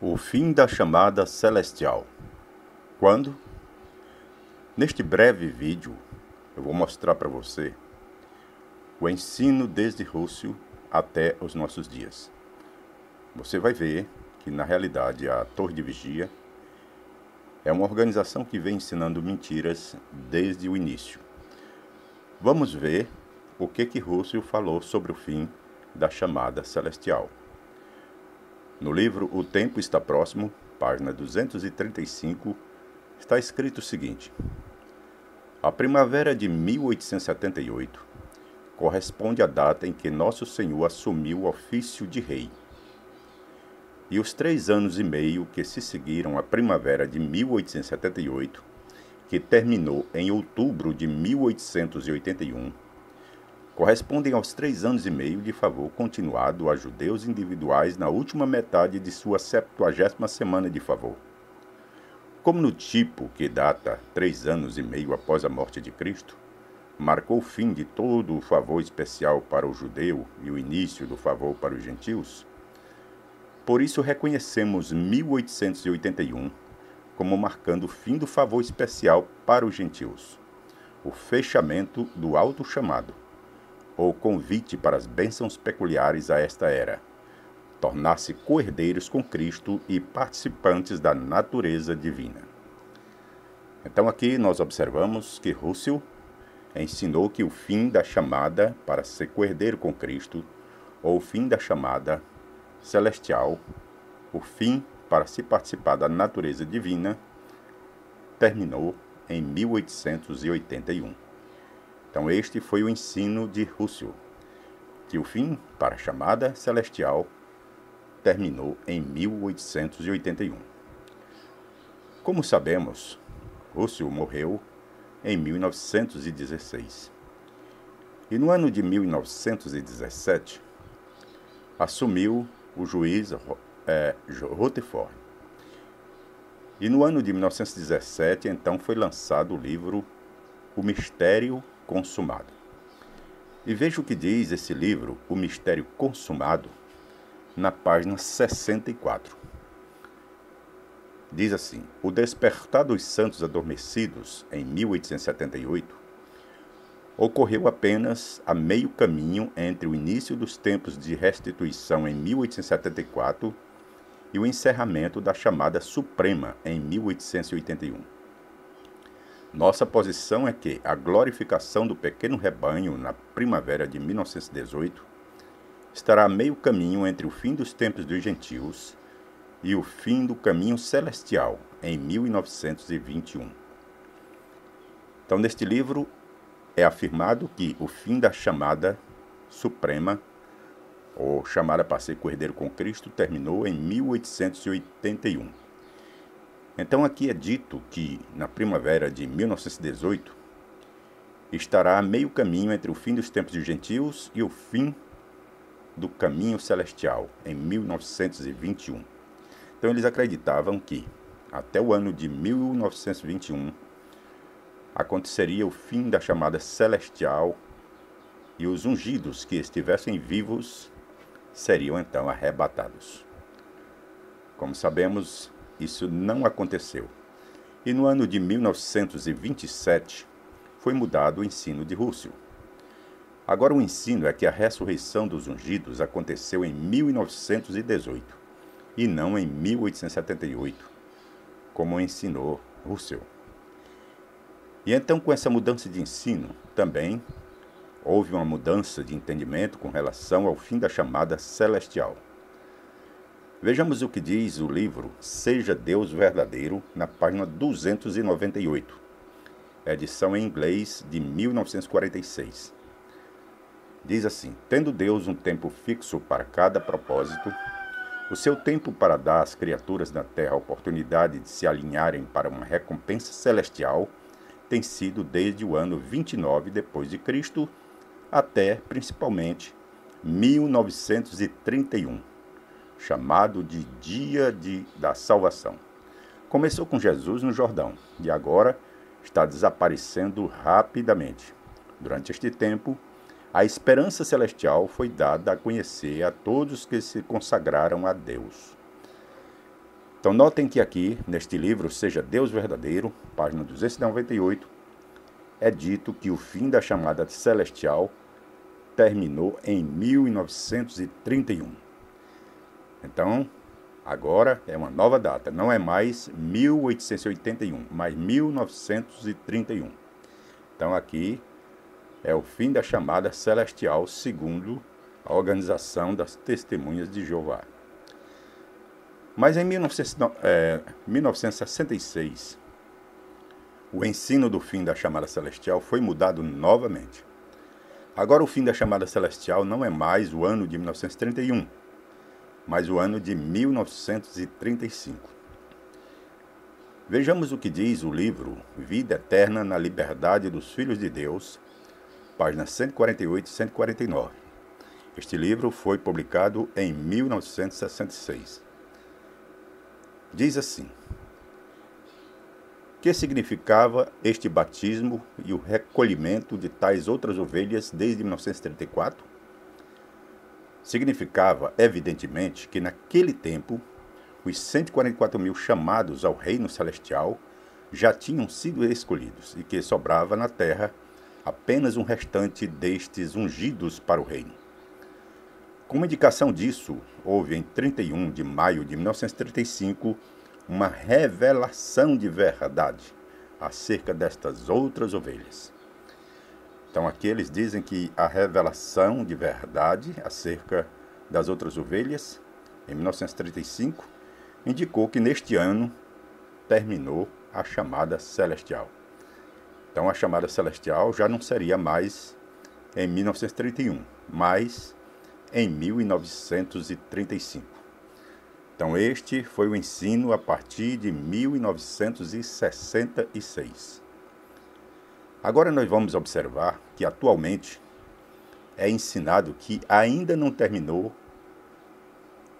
O fim da chamada celestial. Quando? Neste breve vídeo, eu vou mostrar para você o ensino desde Rússio até os nossos dias. Você vai ver que, na realidade, a Torre de Vigia é uma organização que vem ensinando mentiras desde o início. Vamos ver o que Rússio falou sobre o fim da chamada celestial. No livro O Tempo Está Próximo, página 235, está escrito o seguinte: a primavera de 1878 corresponde à data em que Nosso Senhor assumiu o ofício de rei. E os 3 anos e meio que se seguiram à primavera de 1878, que terminou em outubro de 1881, correspondem aos 3 anos e meio de favor continuado a judeus individuais na última metade de sua 70ª semana de favor. Como no tipo que data 3 anos e meio após a morte de Cristo, marcou o fim de todo o favor especial para o judeu e o início do favor para os gentios, por isso reconhecemos 1881 como marcando o fim do favor especial para os gentios, o fechamento do alto chamado, ou convite para as bênçãos peculiares a esta era, tornar-se co-herdeiros com Cristo e participantes da natureza divina. Então aqui nós observamos que Rússio ensinou que o fim da chamada para ser co-herdeiro com Cristo, ou o fim da chamada celestial, o fim para se participar da natureza divina, terminou em 1881. Então este foi o ensino de Rússio, que o fim para a chamada celestial terminou em 1881. Como sabemos, Rússio morreu em 1916. E no ano de 1917, assumiu o juiz Rutherford. E no ano de 1917, então, foi lançado o livro O Mistério Consumado. E veja o que diz esse livro, O Mistério Consumado, na página 64. Diz assim: o despertar dos santos adormecidos, em 1878, ocorreu apenas a meio caminho entre o início dos tempos de restituição em 1874 e o encerramento da chamada Suprema em 1881. Nossa posição é que a glorificação do pequeno rebanho na primavera de 1918 estará a meio caminho entre o fim dos tempos dos gentios e o fim do caminho celestial em 1921. Então, neste livro, é afirmado que o fim da chamada suprema, ou chamada para ser co-herdeiro com Cristo, terminou em 1881. Então aqui é dito que, na primavera de 1918, estará a meio caminho entre o fim dos tempos dos gentios e o fim do caminho celestial, em 1921. Então eles acreditavam que, até o ano de 1921, aconteceria o fim da chamada celestial e os ungidos que estivessem vivos seriam então arrebatados. Como sabemos, isso não aconteceu. E no ano de 1927 foi mudado o ensino de Rússio. Agora o ensino é que a ressurreição dos ungidos aconteceu em 1918 e não em 1878, como ensinou Rússio. E então, com essa mudança de ensino, também houve uma mudança de entendimento com relação ao fim da chamada celestial. Vejamos o que diz o livro Seja Deus Verdadeiro, na página 298, edição em inglês de 1946. Diz assim: tendo Deus um tempo fixo para cada propósito, o seu tempo para dar às criaturas na terra a oportunidade de se alinharem para uma recompensa celestial tem sido desde o ano 29 depois de Cristo até, principalmente, 1931, chamado de Dia da Salvação. Começou com Jesus no Jordão e agora está desaparecendo rapidamente. Durante este tempo, a esperança celestial foi dada a conhecer a todos que se consagraram a Deus. Então notem que aqui, neste livro, Seja Deus Verdadeiro, página 298, é dito que o fim da chamada celestial terminou em 1931. Então, agora é uma nova data, não é mais 1881, mas 1931. Então aqui é o fim da chamada celestial, segundo a Organização das Testemunhas de Jeová. Mas em 1966, o ensino do fim da chamada celestial foi mudado novamente. Agora o fim da chamada celestial não é mais o ano de 1931, mas o ano de 1935. Vejamos o que diz o livro Vida Eterna na Liberdade dos Filhos de Deus, páginas 148 e 149. Este livro foi publicado em 1966. Diz assim: que significava este batismo e o recolhimento de tais outras ovelhas desde 1934? Significava, evidentemente, que naquele tempo, os 144 mil chamados ao reino celestial já tinham sido escolhidos e que sobrava na terra apenas um restante destes ungidos para o reino. Como indicação disso, houve em 31 de maio de 1935 uma revelação de verdade acerca destas outras ovelhas. Então aqui eles dizem que a revelação de verdade acerca das outras ovelhas, em 1935, indicou que neste ano terminou a chamada celestial. Então a chamada celestial já não seria mais em 1931, mas em 1935. Então este foi o ensino a partir de 1966. Agora nós vamos observar que atualmente é ensinado que ainda não terminou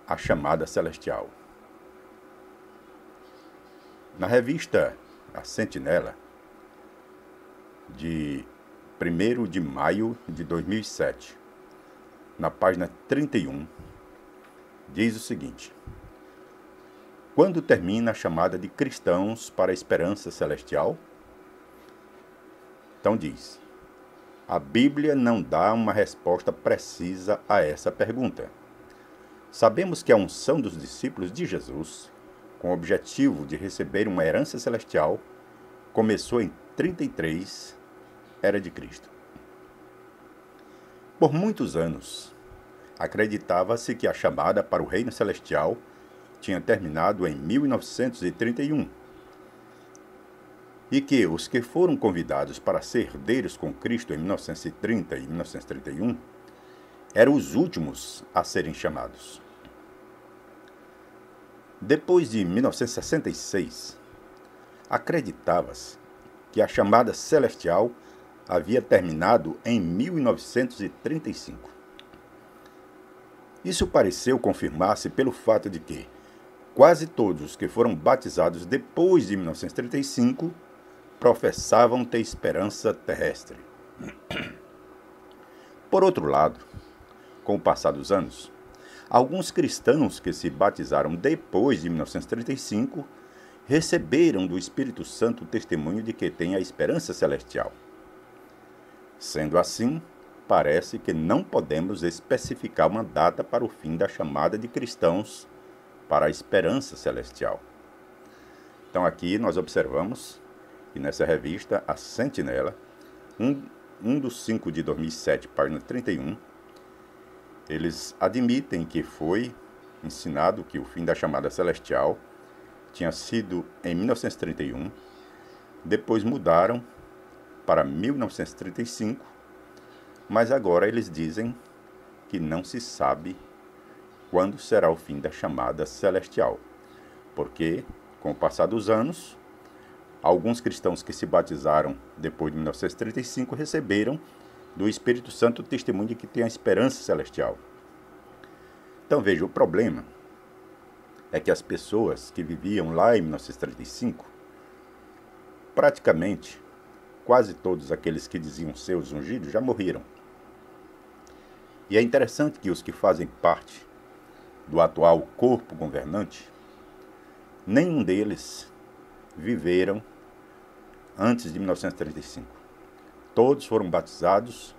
a chamada celestial. Na revista A Sentinela, de 1º de maio de 2007, na página 31, diz o seguinte: quando termina a chamada de cristãos para a esperança celestial? Então diz: a Bíblia não dá uma resposta precisa a essa pergunta. Sabemos que a unção dos discípulos de Jesus, com o objetivo de receber uma herança celestial, começou em 33, era de Cristo. Por muitos anos, acreditava-se que a chamada para o reino celestial tinha terminado em 1931 e que os que foram convidados para ser herdeiros com Cristo em 1930 e 1931 eram os últimos a serem chamados. Depois de 1966, acreditava-se que a chamada celestial havia terminado em 1935. Isso pareceu confirmar-se pelo fato de que quase todos os que foram batizados depois de 1935 professavam ter esperança terrestre. Por outro lado, com o passar dos anos, alguns cristãos que se batizaram depois de 1935 receberam do Espírito Santo o testemunho de que têm a esperança celestial. Sendo assim, parece que não podemos especificar uma data para o fim da chamada de cristãos para a esperança celestial. Então aqui nós observamos que nessa revista, A Sentinela, 1/5 de 2007, página 31, eles admitem que foi ensinado que o fim da chamada celestial tinha sido em 1931, depois mudaram para 1935, mas agora eles dizem que não se sabe quando será o fim da chamada celestial, porque, com o passar dos anos, alguns cristãos que se batizaram depois de 1935 receberam do Espírito Santo o testemunho de que tem a esperança celestial. Então veja, o problema é que as pessoas que viviam lá em 1935, praticamente quase todos aqueles que diziam ser os ungidos já morreram. E é interessante que os que fazem parte do atual corpo governante nenhum deles viveram antes de 1935. Todos foram batizados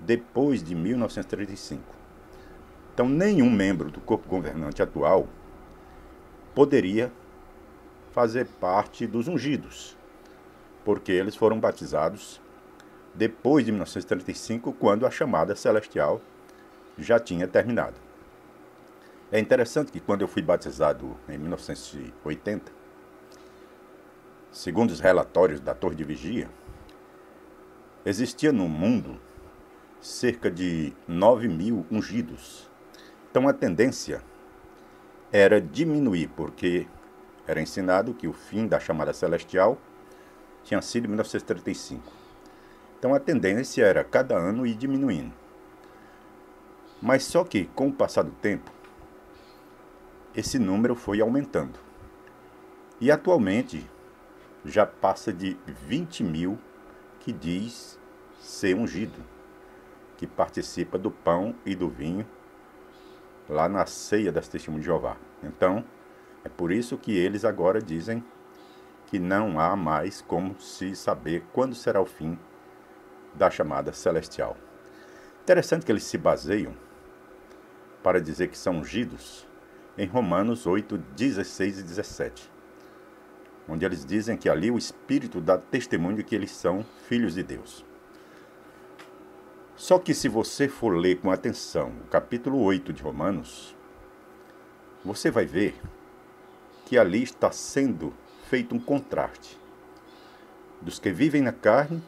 depois de 1935. Então, nenhum membro do corpo governante atual poderia fazer parte dos ungidos, porque eles foram batizados depois de 1935, quando a chamada celestial já tinha terminado. É interessante que quando eu fui batizado em 1980, segundo os relatórios da Torre de Vigia, existia no mundo cerca de 9.000 ungidos. Então a tendência era diminuir, porque era ensinado que o fim da chamada celestial tinha sido em 1935. Então a tendência era cada ano ir diminuindo. Mas só que, com o passar do tempo, esse número foi aumentando. E atualmente já passa de 20.000 que diz ser ungido, que participa do pão e do vinho lá na ceia das Testemunhas de Jeová. Então, é por isso que eles agora dizem que não há mais como se saber quando será o fim da chamada celestial. Interessante que eles se baseiam para dizer que são ungidos em Romanos 8, 16 e 17, onde eles dizem que ali o Espírito dá testemunho de que eles são filhos de Deus. Só que se você for ler com atenção o capítulo 8 de Romanos, você vai ver que ali está sendo feito um contraste dos que vivem na carne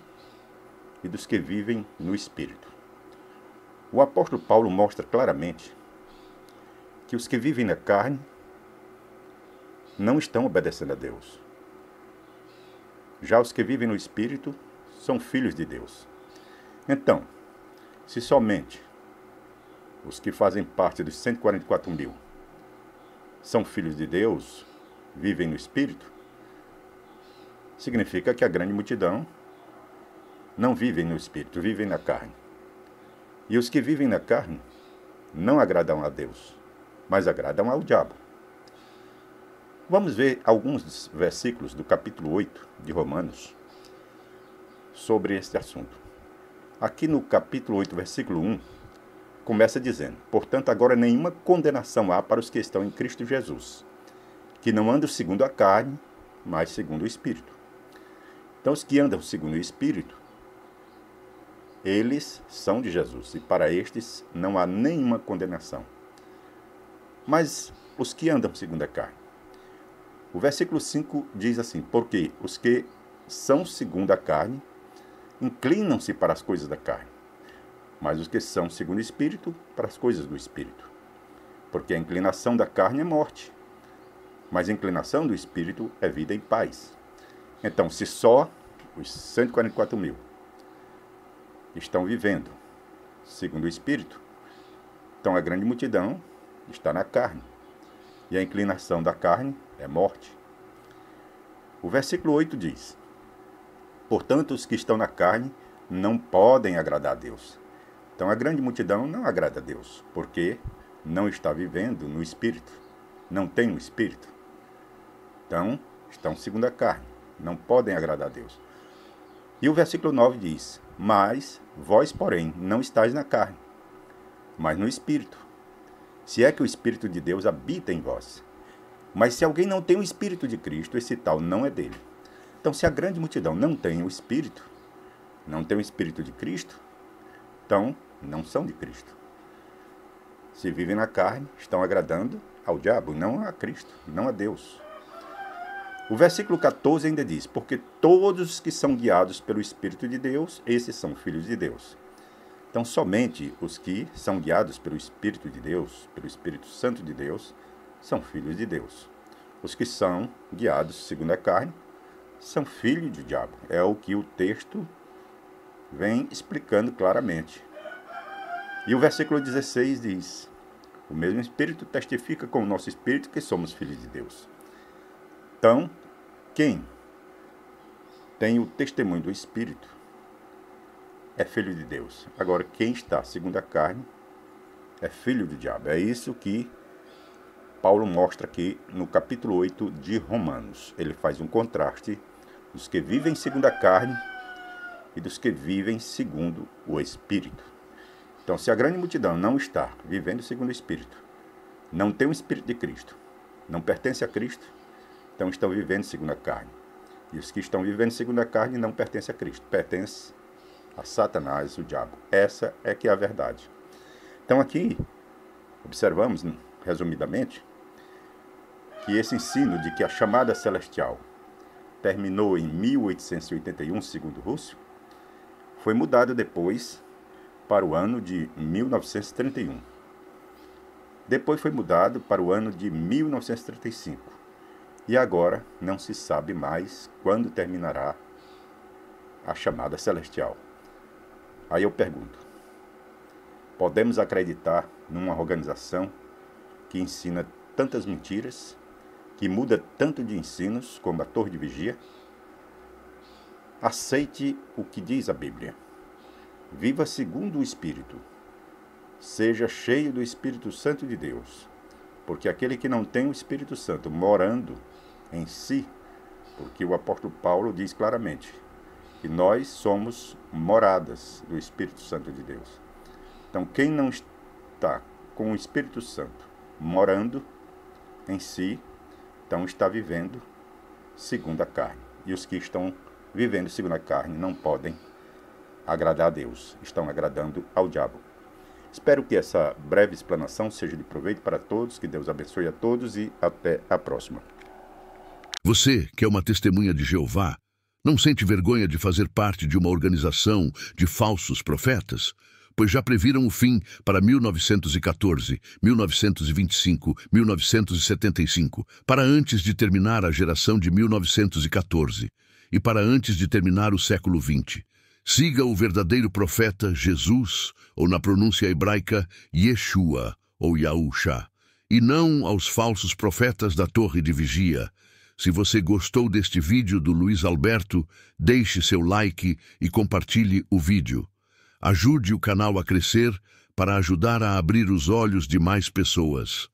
e dos que vivem no Espírito. O apóstolo Paulo mostra claramente que os que vivem na carne não estão obedecendo a Deus. Já os que vivem no Espírito são filhos de Deus. Então, se somente os que fazem parte dos 144.000 são filhos de Deus, vivem no Espírito, significa que a grande multidão não vivem no Espírito, vivem na carne. E os que vivem na carne não agradam a Deus, mas agradam ao diabo. Vamos ver alguns versículos do capítulo 8 de Romanos sobre este assunto. Aqui no capítulo 8, versículo 1, começa dizendo: portanto, agora nenhuma condenação há para os que estão em Cristo Jesus, que não andam segundo a carne, mas segundo o Espírito. Então, os que andam segundo o Espírito, eles são de Jesus, e para estes não há nenhuma condenação. Mas os que andam segundo a carne. O versículo 5 diz assim: porque os que são segundo a carne inclinam-se para as coisas da carne, mas os que são segundo o Espírito, para as coisas do Espírito. Porque a inclinação da carne é morte, mas a inclinação do Espírito é vida e paz. Então, se só os 144.000 estão vivendo segundo o Espírito, então a grande multidão está na carne, e a inclinação da carne é morte. O versículo 8 diz: portanto, os que estão na carne não podem agradar a Deus. Então a grande multidão não agrada a Deus, porque não está vivendo no Espírito, não tem o Espírito. Então, estão segundo a carne, não podem agradar a Deus. E o versículo 9 diz: mas vós, porém, não estáis na carne, mas no Espírito, se é que o Espírito de Deus habita em vós. Mas se alguém não tem o Espírito de Cristo, esse tal não é dele. Então, se a grande multidão não tem o Espírito, não tem o Espírito de Cristo, então não são de Cristo. Se vivem na carne, estão agradando ao diabo, não a Cristo, não a Deus. O versículo 14 ainda diz: porque todos que são guiados pelo Espírito de Deus, esses são filhos de Deus. Então, somente os que são guiados pelo Espírito de Deus, pelo Espírito Santo de Deus, são filhos de Deus. Os que são guiados segundo a carne são filhos do diabo. É o que o texto vem explicando claramente. E o versículo 16 diz: o mesmo Espírito testifica com o nosso Espírito que somos filhos de Deus. Então, quem tem o testemunho do Espírito é filho de Deus. Agora, quem está segundo a carne é filho do diabo. É isso que Paulo mostra aqui no capítulo 8 de Romanos. Ele faz um contraste dos que vivem segundo a carne e dos que vivem segundo o Espírito. Então, se a grande multidão não está vivendo segundo o Espírito, não tem o Espírito de Cristo, não pertence a Cristo, então estão vivendo segundo a carne. E os que estão vivendo segundo a carne não pertencem a Cristo, pertencem a Satanás, o diabo. Essa é que é a verdade. Então aqui, observamos, resumidamente, que esse ensino de que a chamada celestial terminou em 1881, segundo Russell, foi mudado depois para o ano de 1931. Depois foi mudado para o ano de 1935. E agora não se sabe mais quando terminará a chamada celestial. Aí eu pergunto, podemos acreditar numa organização que ensina tantas mentiras, que muda tanto de ensinos como a Torre de Vigia? Aceite o que diz a Bíblia. Viva segundo o Espírito. Seja cheio do Espírito Santo de Deus, porque aquele que não tem o Espírito Santo morando em si, porque o apóstolo Paulo diz claramente que nós somos moradas do Espírito Santo de Deus. Então, quem não está com o Espírito Santo morando em si, então está vivendo segundo a carne. E os que estão vivendo segundo a carne não podem agradar a Deus, estão agradando ao diabo. Espero que essa breve explanação seja de proveito para todos, que Deus abençoe a todos e até a próxima. Você, que é uma testemunha de Jeová, não sente vergonha de fazer parte de uma organização de falsos profetas? Pois já previram o fim para 1914, 1925, 1975, para antes de terminar a geração de 1914 e para antes de terminar o século XX. Siga o verdadeiro profeta Jesus, ou na pronúncia hebraica, Yeshua, ou Yahusha, e não aos falsos profetas da Torre de Vigia. Se você gostou deste vídeo do Luiz Alberto, deixe seu like e compartilhe o vídeo. Ajude o canal a crescer para ajudar a abrir os olhos de mais pessoas.